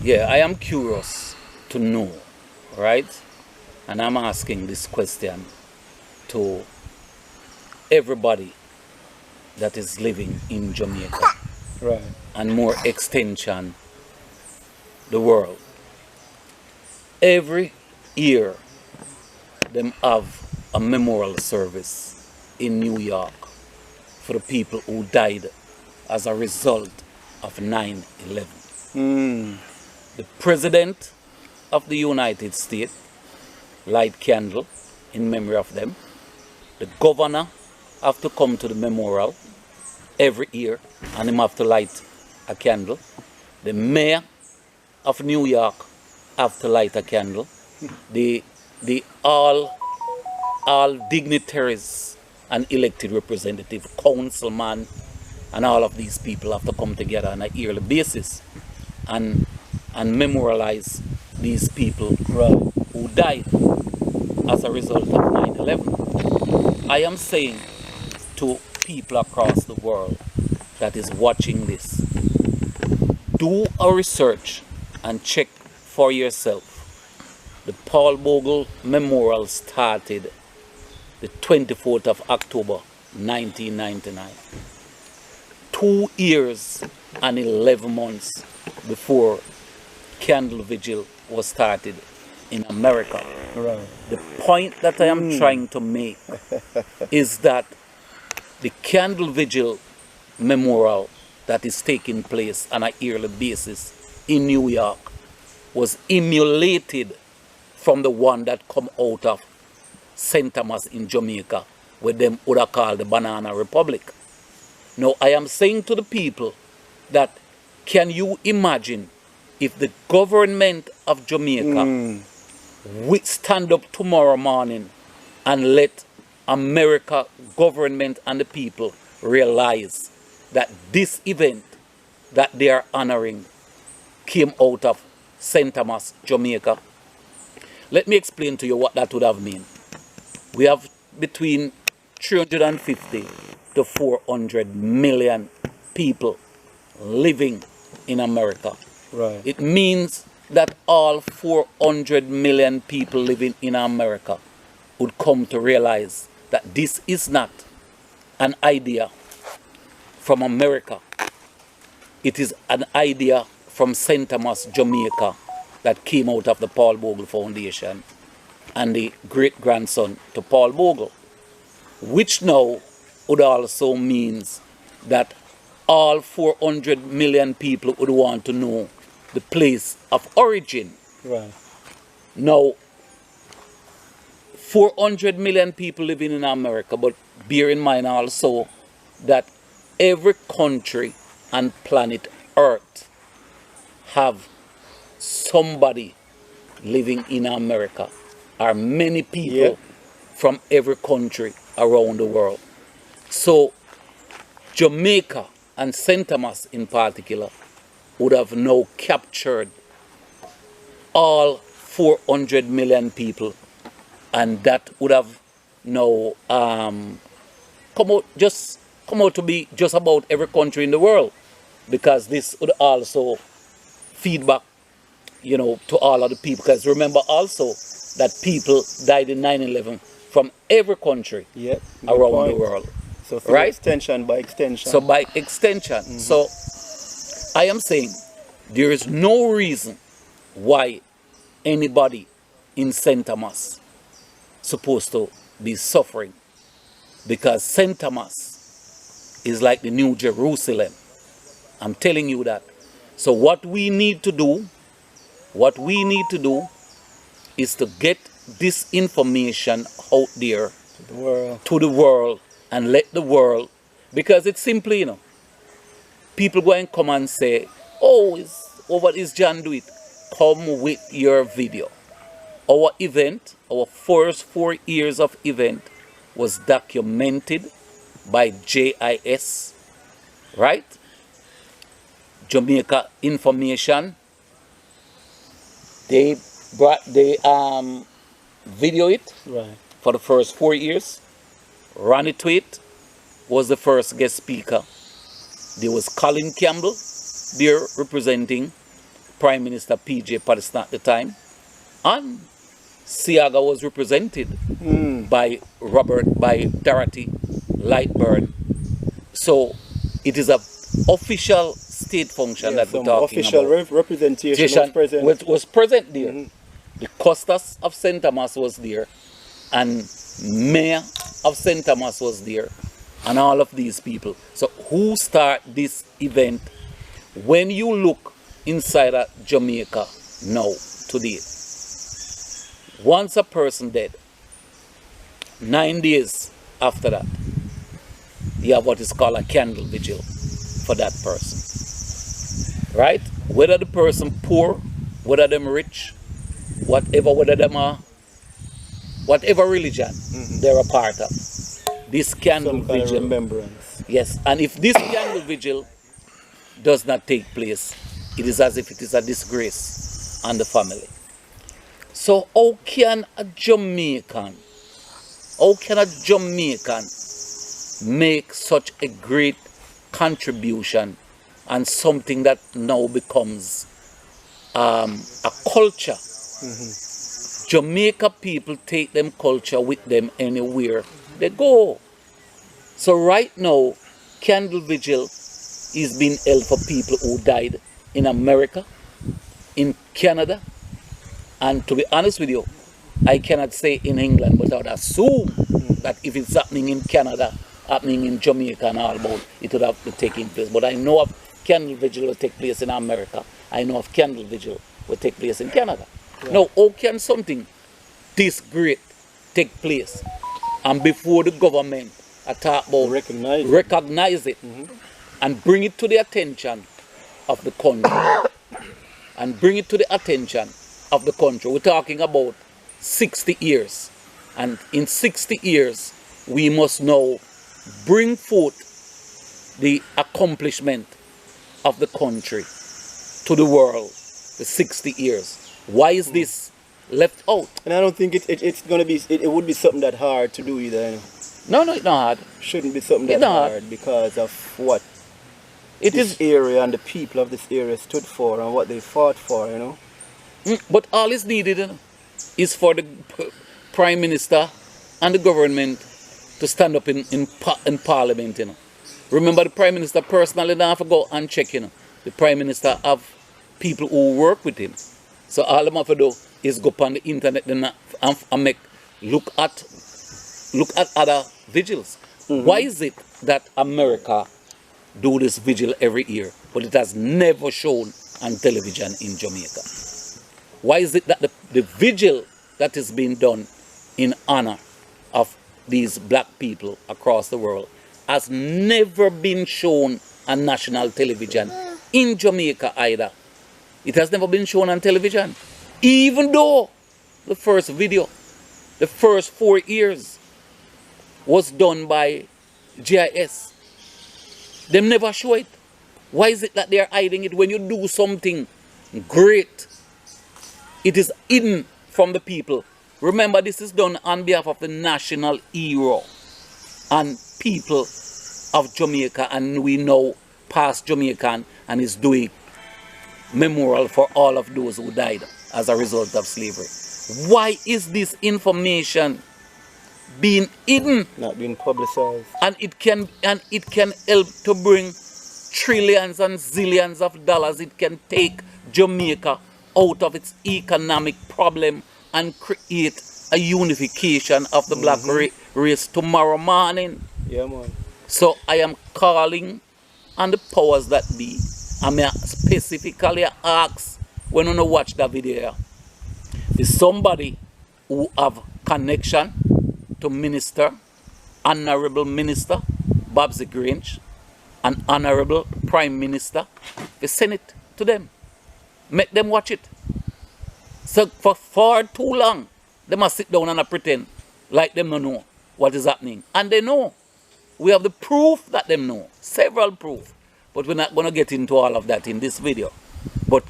Yeah, I am curious to know, right? And I'm asking this question to everybody that is living in Jamaica Right. and more extension, the world. Every year, them have a memorial service in New York for the people who died as a result of 9/11. Mm. The President of the United States light candle in memory of them. The governor have to come to the memorial every year and him have to light a candle. The mayor of New York have to light a candle. The all dignitaries and elected representative, councilman, and all of these people have to come together on a yearly basis and memorialize these people who died as a result of 9/11. I am saying to people across the world that is watching this, do a research and check for yourself. The Paul Bogle Memorial started the 24th of October 1999. 2 years and 11 months before Candle Vigil was started in America. Right. The point that I am trying to make is that the Candle Vigil Memorial that is taking place on a yearly basis in New York was emulated from the one that come out of St. Thomas in Jamaica, where them would have called the Banana Republic. Now I am saying to the people that can you imagine if the government of Jamaica would stand up tomorrow morning and let America government and the people realize that this event that they are honoring came out of St. Thomas, Jamaica. Let me explain to you what that would have meant. We have between 350 to 400 million people living in America. Right. It means that all 400 million people living in America would come to realize that this is not an idea from America. It is an idea from St. Thomas, Jamaica, that came out of the Paul Bogle Foundation and the great-grandson to Paul Bogle, which now would also means that all 400 million people would want to know the place of origin. Right. Now, 400 million people living in America, but bear in mind also that every country on planet Earth have somebody living in America, or many people from every country around the world. So Jamaica and St. Thomas in particular would have now captured all 400 million people, and that would have now come out to be just about every country in the world, because this would also feedback, to all of the people. Because remember also that people died in 9/11 from every country around the world. So right? Extension by extension. So by extension. So I am saying there is no reason why anybody in St. Thomas supposed to be suffering, because St. Thomas is like the New Jerusalem. I'm telling you that. So what we need to do is to get this information out there to the world and let the world, because it's simply, people go and come and say, oh, what is John do it? Come with your video. Our event, our first 4 years of event was documented by JIS, right? Jamaica Information. They video it for the first 4 years. Ronnie Tweet was the first guest speaker. There was Colin Campbell there representing Prime Minister P.J. Patterson at the time, and Siaga was represented by Dorothy Lightburn. So it is a official state function that we're talking official about. Representation was present there. The Costas of St. Thomas was there, and Mayor of St. Thomas was there, and all of these people. So who start this event? When you look inside of Jamaica now, today, once a person dead, 9 days after that, you have what is called a candle vigil for that person. Right? Whether the person poor, whether them rich, whether them are, whatever religion they're a part of. This candle vigil. Remembrance. Yes, and if this candle vigil does not take place, it is as if it is a disgrace on the family. So how can a Jamaican make such a great contribution and something that now becomes a culture? Jamaica people take them culture with them anywhere they go. So right now, candle vigil is being held for people who died in America, in Canada, and to be honest with you, I cannot say in England, but I would assume that if it's happening in Canada, happening in Jamaica and all about, it would have to take place. But I know of candle vigil will take place in America. I know of candle vigil will take place in Canada. Yeah. Now, how can something this great take place? And before the government talk about recognize it and bring it to the attention of the country. And bring it to the attention of the country. We're talking about 60 years. And in 60 years, we must now bring forth the accomplishment of the country to the world. The 60 years. Why is this left out? And I don't think it's going to be, it would be something that hard to do either. You know? No, it's not hard. Shouldn't be something that hard because of what this area and the people of this area stood for and what they fought for, you know. But all is needed is for the Prime Minister and the government to stand up in Parliament, you know. Remember, the Prime Minister personally don't have to go and check, you know. The Prime Minister have people who work with him. So all them have to do is go on the internet and make look at other vigils. Why is it that America do this vigil every year, but it has never shown on television in Jamaica? Why is it that the vigil that is being done in honor of these black people across the world has never been shown on national television in Jamaica either? It has never been shown on television. Even though the first video, the first 4 years was done by GIS. They never show it. Why is it that they are hiding it? When you do something great, it is hidden from the people. Remember, this is done on behalf of the national hero and people of Jamaica, and we know past Jamaican and is doing memorial for all of those who died as a result of slavery. Why is this information being hidden? Not being publicized. And it can help to bring trillions and zillions of dollars. It can take Jamaica out of its economic problem and create a unification of the black race tomorrow morning. Yeah, man. So I am calling on the powers that be. I may specifically ask, when you watch that video, is somebody who have connection to Minister, Honorable Minister Babsy Grange, and Honorable Prime Minister, they send it to them. Make them watch it. So for far too long, they must sit down and pretend like them don't know what is happening. And they know. We have the proof that them know. Several proof. But we're not going to get into all of that in this video. But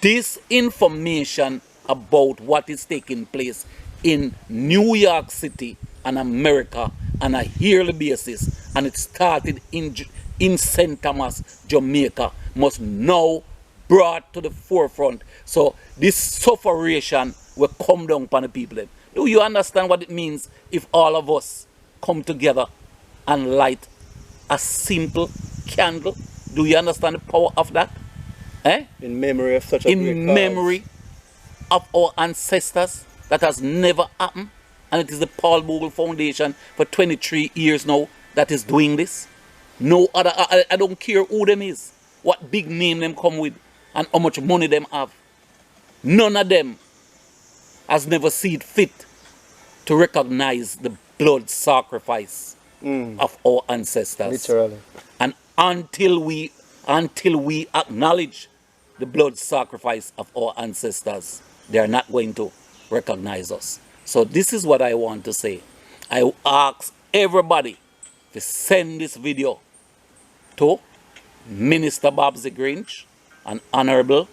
this information about what is taking place in New York City and America on a yearly basis, and it started in St. Thomas, Jamaica, must now brought to the forefront. So this sufferation will come down upon the people. Do you understand what it means if all of us come together and light a simple candle? Do you understand the power of that? Eh? In memory of such a great In cause. memory of our ancestors. That has never happened. And it is the Paul Bogle Foundation for 23 years now that is doing this. No other, I don't care who them is, what big name them come with, and how much money them have. None of them has never seen fit to recognize the blood sacrifice of our ancestors. Literally. And until we acknowledge the blood sacrifice of our ancestors, they are not going to recognize us. So this is what I want to say. I ask everybody to send this video to Minister Babsy Grinch and Honorable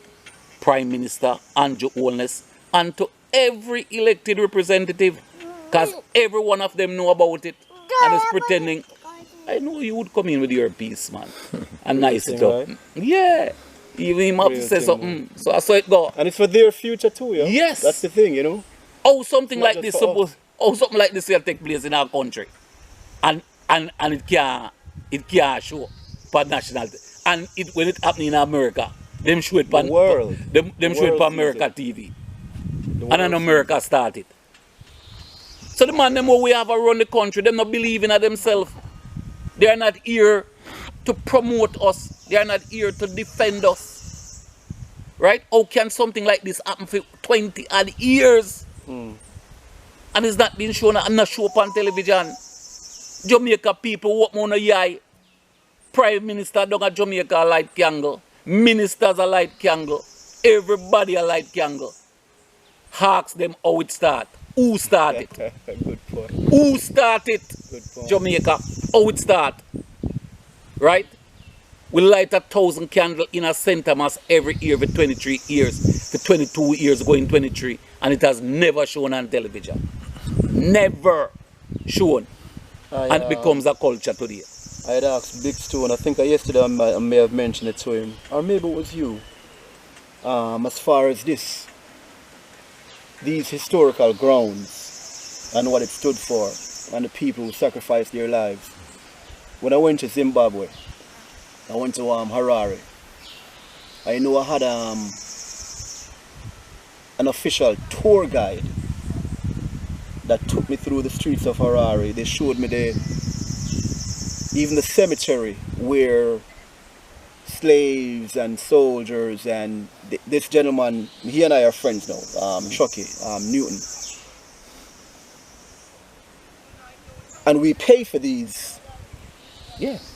Prime Minister Andrew Holness, and to every elected representative, because every one of them know about it and is pretending. I know you would come in with your piece, man, and nice it up. Right? Yeah, even him have to say something. So I saw it go. And it's for their future too, yeah? Yes. That's the thing, you know? Oh, something Not like just this for us. something like this will take place in our country, and it can't show for nationality. And when it happen in America, them show it on world. Them show it world on sees America it. TV, The and then world America started. So the man them who we have around the country, them not believing in themselves. They are not here to promote us. They are not here to defend us. Right? How can something like this happen for 20 odd years? And it's not being shown and not shown on television. Jamaica people walk on a eye. Prime Minister down at Jamaica a light candle. Ministers a light candle. Everybody a light candle. Ask them how it start. Who started? Good point. Who started Good point. Jamaica? How it start? Right? We light 1,000 candles in a St. Thomas every year for 23 years. For 22 years going 23. And it has never shown on television. Never shown. And it becomes a culture today. I had asked Big Stone, I think yesterday I may have mentioned it to him, or maybe it was you, as far as these historical grounds and what it stood for and the people who sacrificed their lives. When I went to Zimbabwe, I went to Harare. I know I had an official tour guide that took me through the streets of Harare. They showed me even the cemetery where slaves and soldiers and this gentleman, he and I are friends now, Chucky, Newton. And we pay for these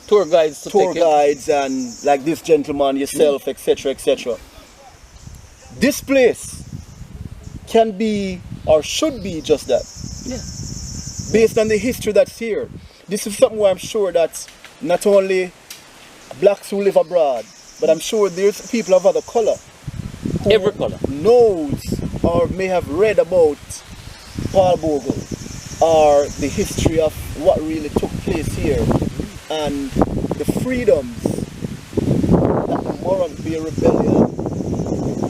Tour guides and like this gentleman, yourself, etc., etc. This place can be or should be just that. Based on the history that's here. This is something where I'm sure that not only blacks who live abroad, but I'm sure there's people of other color who Every color knows or may have read about Paul Bogle or the history of what really took place here and the freedoms that the Morant Bay Rebellion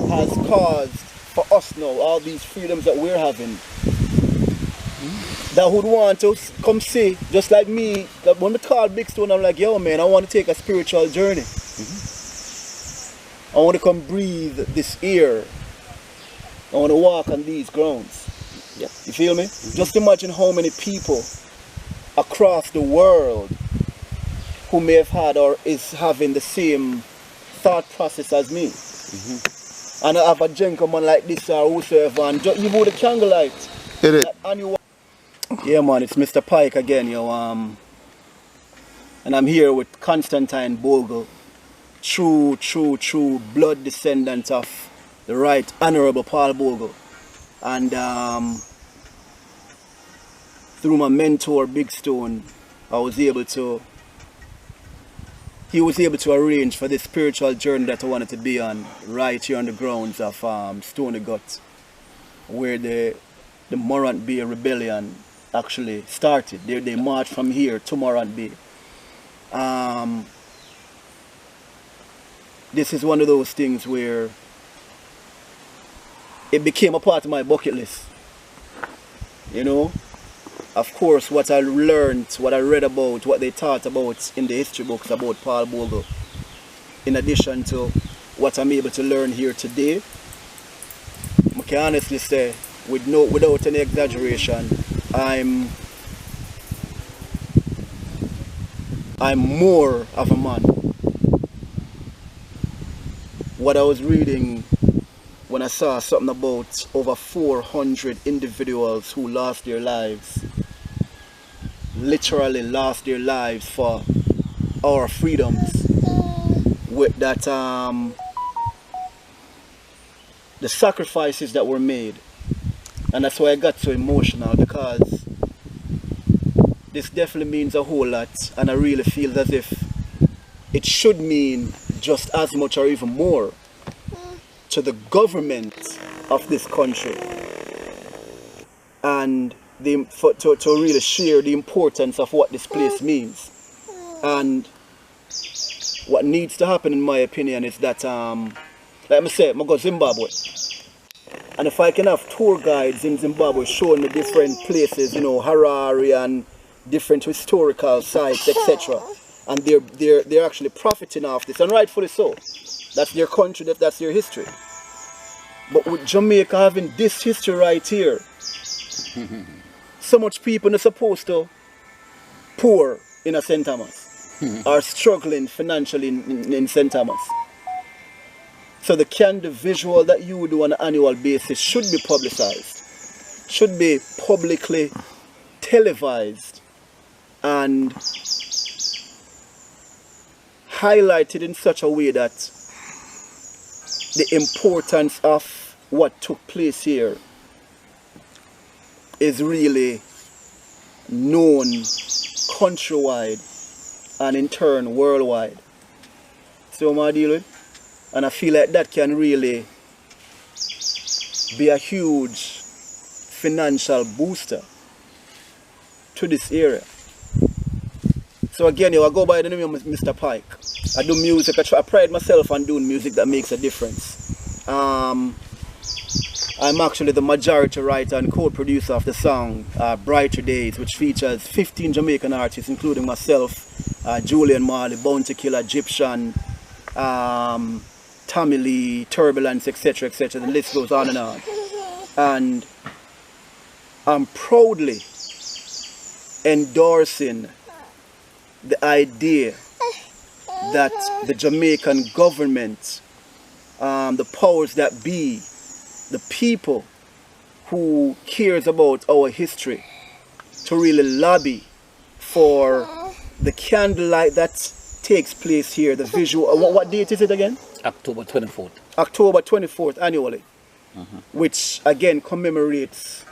has caused for us now, all these freedoms that we're having. That would want to come see, just like me, that when we call Big Stone, I'm like, yo man, I want to take a spiritual journey. I want to come breathe this air. I want to walk on these grounds. You feel me? Just imagine how many people across the world who may have had or is having the same thought process as me. And I have a gentleman like this or whosoever, and you do the Candlelight. Hit it. And you, yeah man, it's Mr. Pike again, yo. And I'm here with Constantine Bogle, true blood descendant of the Right Honorable Paul Bogle. And through my mentor Big Stone, he was able to arrange for this spiritual journey that I wanted to be on right here on the grounds of Stony Gut, where the Morant Bay Rebellion actually started. They marched from here to Morant Bay. this is one of those things where it became a part of my bucket list. You know, of course, what I learned, what I read about, what they taught about in the history books about Paul Bogle, in addition to what I'm able to learn here today, I can honestly say, without any exaggeration, I'm more of a man. What I was reading when I saw something about over 400 individuals who lost their lives, literally lost their lives for our freedoms, with that the sacrifices that were made. And that's why I got so emotional, because this definitely means a whole lot, and I really feel as if it should mean just as much or even more to the government of this country, and to really share the importance of what this place means. And what needs to happen, in my opinion, is that, like I say, I go to Zimbabwe. And if I can have tour guides in Zimbabwe showing me different places, you know, Harare and different historical sites, etc., and they're actually profiting off this, and rightfully so. That's their country, that's their history. But with Jamaica having this history right here, so much people are supposed to poor in a St. Thomas, are struggling financially in St. Thomas. So the kind of visual that you do on an annual basis should be publicized, should be publicly televised and highlighted in such a way that the importance of what took place here is really known countrywide and in turn worldwide. See what I deal with? And I feel like that can really be a huge financial booster to this area. So again, I go by the name of Mr. Pike. I do music. I pride myself on doing music that makes a difference. I'm actually the majority writer and co-producer of the song Brighter Days, which features 15 Jamaican artists, including myself, Julian Marley, Bounty Killer, Egyptian, Tommy Lee, Turbulence, etc., etc. The list goes on and on. And I'm proudly endorsing the idea that the Jamaican government, the powers that be, the people who cares about our history, to really lobby for the candlelight that takes place here, the visual. What date is it again? October 24th. October 24th annually, which again commemorates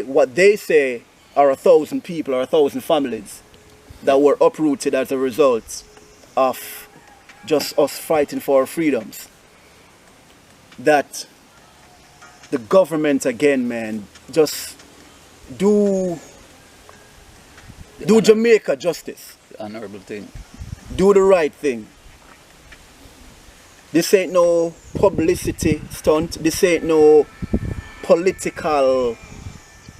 what they say are 1,000 people or 1,000 families that were uprooted as a result of just us fighting for our freedoms. That the government again, man, just do Jamaica justice. The honorable thing. Do the right thing. This ain't no publicity stunt. This ain't no political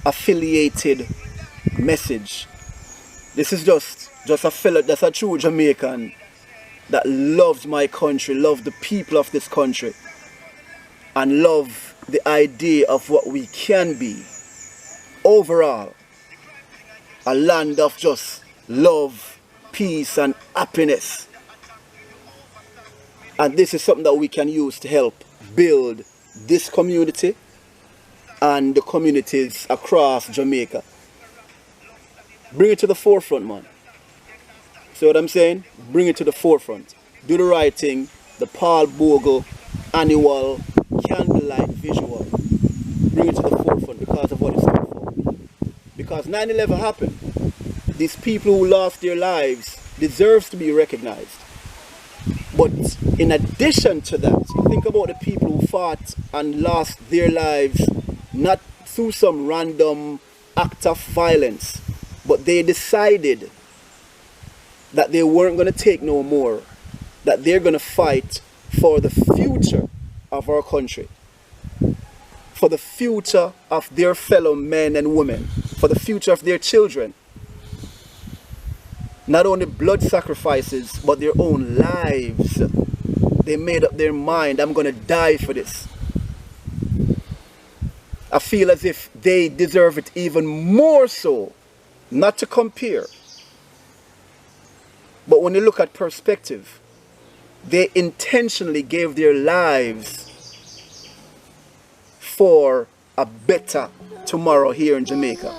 affiliated message. This is just a fella that's a true Jamaican that loves my country, loves the people of this country, and love the idea of what we can be overall. A land of just love, peace and happiness. And this is something that we can use to help build this community and the communities across Jamaica. Bring it to the forefront, man. See what I'm saying? Bring it to the forefront. Do the right thing. The Paul Bogle annual candlelight visual. Bring it to the forefront because of what it's stood for. Because 9/11 happened. These people who lost their lives deserves to be recognized. But in addition to that, think about the people who fought and lost their lives not through some random act of violence, but they decided that they weren't going to take no more. that they're going to fight for the future of our country, for the future of their fellow men and women, for the future of their children. Not only blood sacrifices, but their own lives. They made up their mind, I'm going to die for this. I feel as if they deserve it even more so, not to compare. But when you look at perspective, they intentionally gave their lives for a better tomorrow here in Jamaica.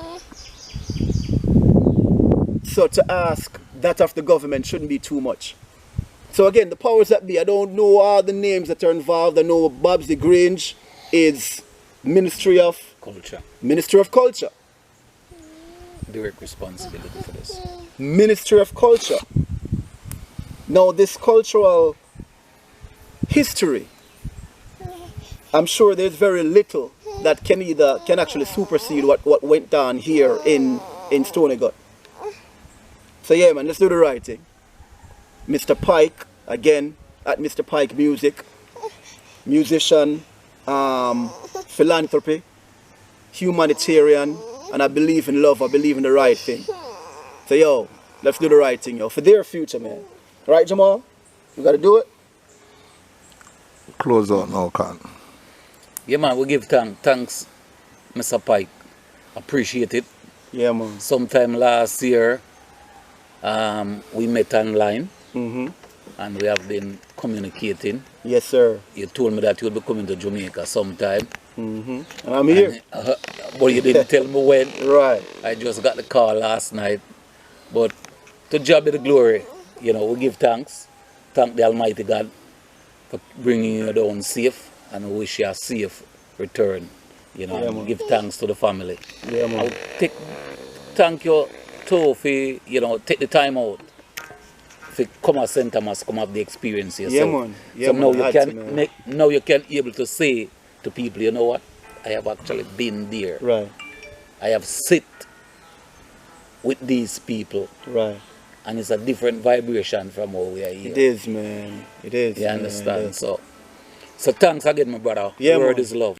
So to ask that of the government shouldn't be too much. So again, the powers that be, I don't know all the names that are involved. I know Bob's the Grange is Ministry of Culture. Ministry of Culture. Direct responsibility for this. Ministry of Culture. Now this cultural history, I'm sure there's very little that can actually supersede what went down here in Stony Gut. So yeah, man, let's do the right thing. Mr. Pike, again, at Mr. Pike Music, musician, philanthropy, humanitarian, and I believe in love, I believe in the right thing. So yo, let's do the right thing, yo, for their future, man. Right, Jamal? You gotta do it? Close out now, Con. Yeah, man, we give thanks, Mr. Pike. Appreciate it. Yeah, man. Sometime last year, we met online, and we have been communicating. Yes, sir. You told me that you would be coming to Jamaica sometime. And I'm here. But you didn't tell me when. Right. I just got the call last night. But to God be the glory. You know, we give thanks. Thank the Almighty God for bringing you down safe, and we wish you a safe return. You know, Yeah, and man. give thanks to the family. Yeah, man. I'll thank you too for, you know, take the time out to come at St. Thomas, come have the experience yourself. Yeah, man. Yeah, so man. now you Had can to, man. now you can able to say to people, you know what, I have actually been there. Right. I have sit with these people, Right. and it's a different vibration from how we are here. It is, man. It is. You man. understand? It is. So thanks again, my brother. Yeah, Word man. is love.